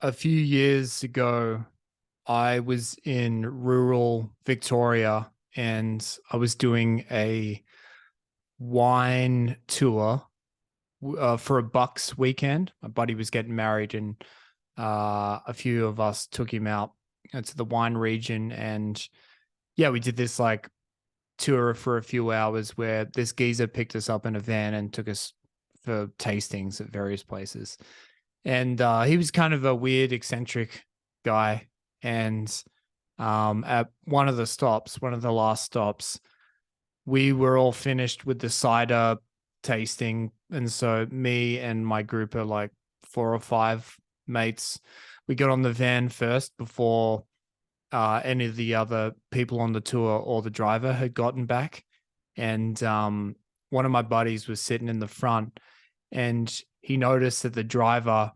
A few years ago, I was in rural Victoria and I was doing a wine tour for a Bucks weekend. My buddy was getting married, and a few of us took him out to the wine region. And yeah, we did this like tour for a few hours where this geezer picked us up in a van and took us for tastings at various places. And he was kind of a weird, eccentric guy. And at one of the stops, one of the last stops, we were all finished with the cider tasting. And so me and my group of like four or five mates, we got on the van first before any of the other people on the tour or the driver had gotten back. And one of my buddies was sitting in the front, and he noticed that the driver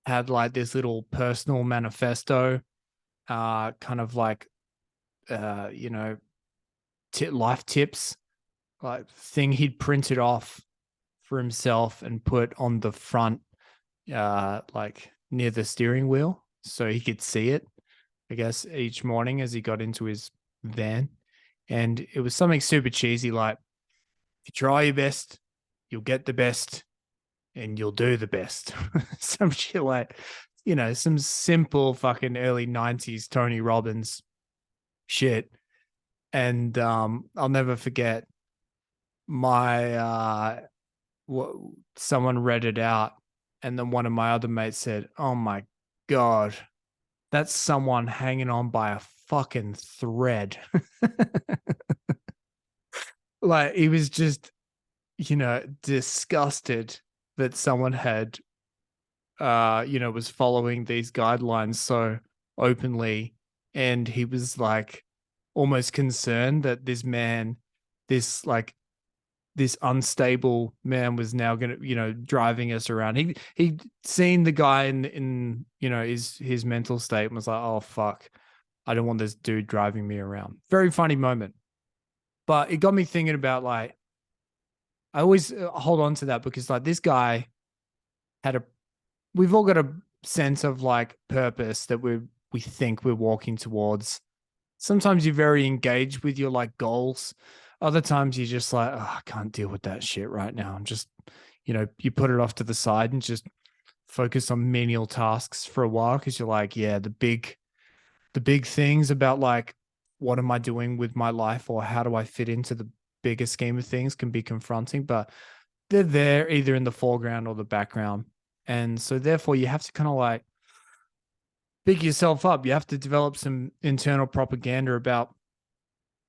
had like this little personal manifesto, kind of like, you know, life tips, like thing he'd printed off for himself and put on the front, like near the steering wheel so he could see it, I guess, each morning as he got into his van. And it was something super cheesy like, if you try your best, you'll get the best and you'll do the best. Some shit like, some simple fucking early 90s Tony Robbins shit. And I'll never forget my what someone read it out, and then one of my other mates said, "Oh my god, that's someone hanging on by a fucking thread." Like he was just, disgusted that someone had was following these guidelines so openly. And he was like almost concerned that this like this unstable man was now gonna, driving us around. He'd seen the guy in his mental state and was like, oh fuck, I don't want this dude driving me around. Very funny moment. But it got me thinking about like, I always hold on to that because like this guy had a we've all got a sense of like purpose that we think we're walking towards. Sometimes you're very engaged with your like goals. Other times you're just like, oh, I can't deal with that shit right now. I'm just, you put it off to the side and just focus on menial tasks for a while because you're like, yeah, the big things about like, what am I doing with my life or how do I fit into the bigger scheme of things can be confronting, but they're there either in the foreground or the background. And so therefore you have to kind of like big yourself up. You have to develop some internal propaganda about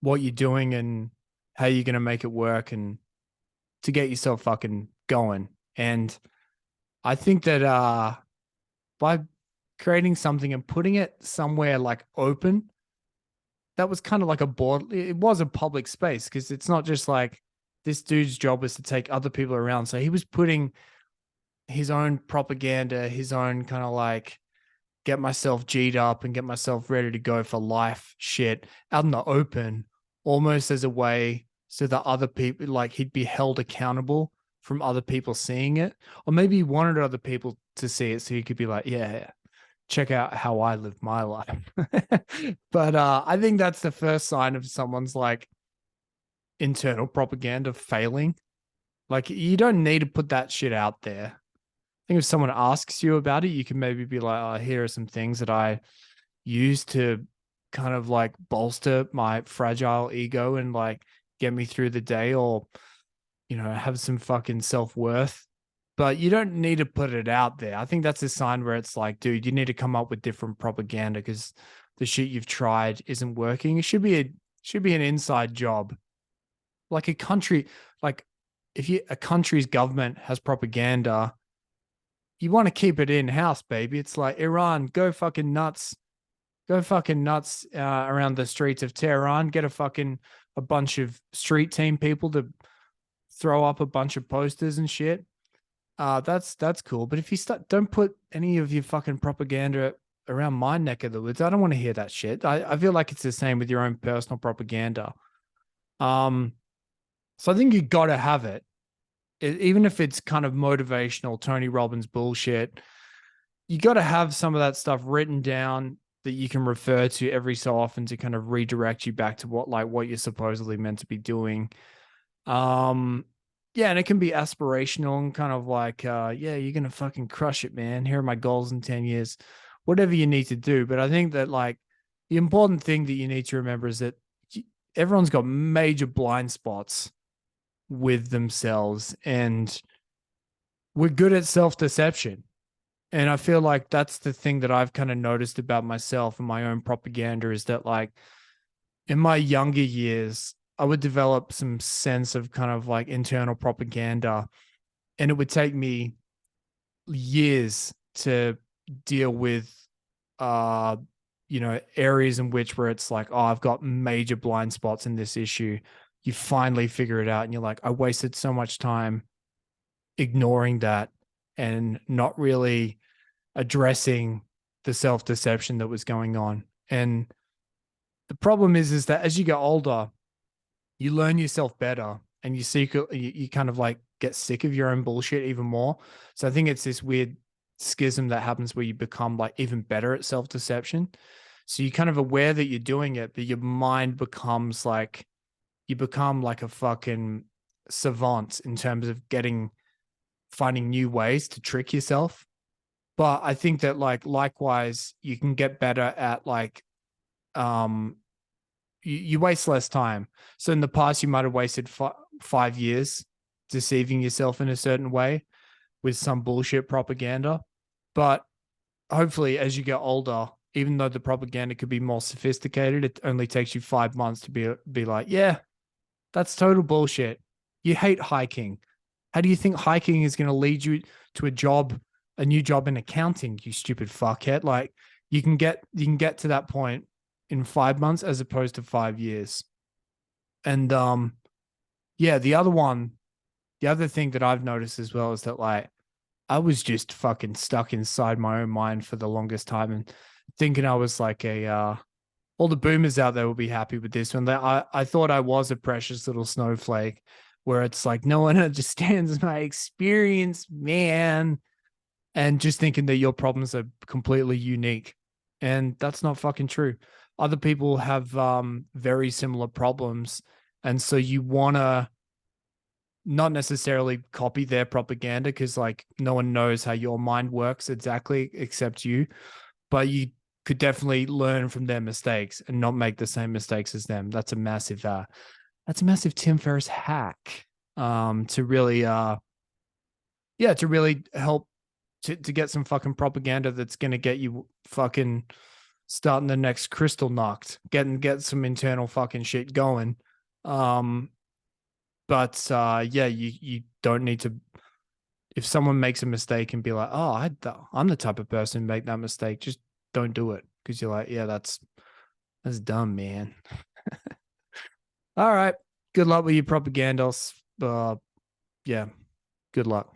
what you're doing and how you're going to make it work and to get yourself fucking going. And I think that by creating something and putting it somewhere like open, that was kind of like it was a public space because it's not just like this dude's job is to take other people around. So he was putting his own propaganda, his own kind of like get myself G'd up and get myself ready to go for life shit out in the open, almost as a way so that other people, like he'd be held accountable from other people seeing it. Or maybe he wanted other people to see it so he could be like, yeah, check out how I live my life. But I think that's the first sign of someone's like internal propaganda failing. Like you don't need to put that shit out there. I think if someone asks you about it, you can maybe be like, oh, here are some things that I use to kind of like bolster my fragile ego and like get me through the day or, have some fucking self-worth. But you don't need to put it out there. I think that's a sign where it's like, dude, you need to come up with different propaganda because the shit you've tried isn't working. It should be an inside job. Like a country, like if a country's government has propaganda, you want to keep it in house, baby. It's like Iran, go fucking nuts around the streets of Tehran. Get a bunch of street team people to throw up a bunch of posters and shit. That's cool. But if you don't put any of your fucking propaganda around my neck of the woods, I don't want to hear that shit. I feel like it's the same with your own personal propaganda. Um, so I think you got to have it, even if it's kind of motivational Tony Robbins bullshit. you got to have some of that stuff written down that you can refer to every so often to kind of redirect you back to what you're supposedly meant to be doing. Um, yeah, and it can be aspirational and kind of like, yeah, you're gonna fucking crush it, man. Here are my goals in 10 years, whatever you need to do. But I think that like the important thing that you need to remember is that everyone's got major blind spots with themselves, and we're good at self-deception. And I feel like that's the thing that I've kind of noticed about myself and my own propaganda is that like in my younger years, I would develop some sense of kind of like internal propaganda, and it would take me years to deal with uh areas in which where it's like, oh, I've got major blind spots in this issue. You finally figure it out and you're like, I wasted so much time ignoring that and not really addressing the self-deception that was going on. And the problem is that as you get older, you learn yourself better and you kind of like get sick of your own bullshit even more. So I think it's this weird schism that happens where you become like even better at self-deception. So you're kind of aware that you're doing it, but your mind becomes like you become like a fucking savant in terms of finding new ways to trick yourself. But I think that like likewise, you can get better at like um you waste less time. So in the past, you might have wasted 5 years deceiving yourself in a certain way with some bullshit propaganda. But hopefully, as you get older, even though the propaganda could be more sophisticated, it only takes you 5 months to be like, yeah, that's total bullshit. You hate hiking. How do you think hiking is going to lead you to a new job in accounting, you stupid fuckhead? Like you can get to that point in 5 months as opposed to 5 years. And yeah, the other thing that I've noticed as well is that like I was just fucking stuck inside my own mind for the longest time and thinking I was like a all the boomers out there will be happy with this one. I thought I was a precious little snowflake where it's like no one understands my experience, man. And just thinking that your problems are completely unique. And that's not fucking true. Other people have very similar problems. And so you want to not necessarily copy their propaganda because like no one knows how your mind works exactly except you, but you could definitely learn from their mistakes and not make the same mistakes as them. That's a massive Tim Ferriss hack to really yeah, to really help to get some fucking propaganda that's gonna get you fucking starting the next crystal knocked, get some internal fucking shit going. Um, but yeah, you don't need to. If someone makes a mistake and be like, "Oh, I'm the type of person to make that mistake," just don't do it because you're like, "Yeah, that's dumb, man." All right, good luck with your propagandas. Yeah, good luck.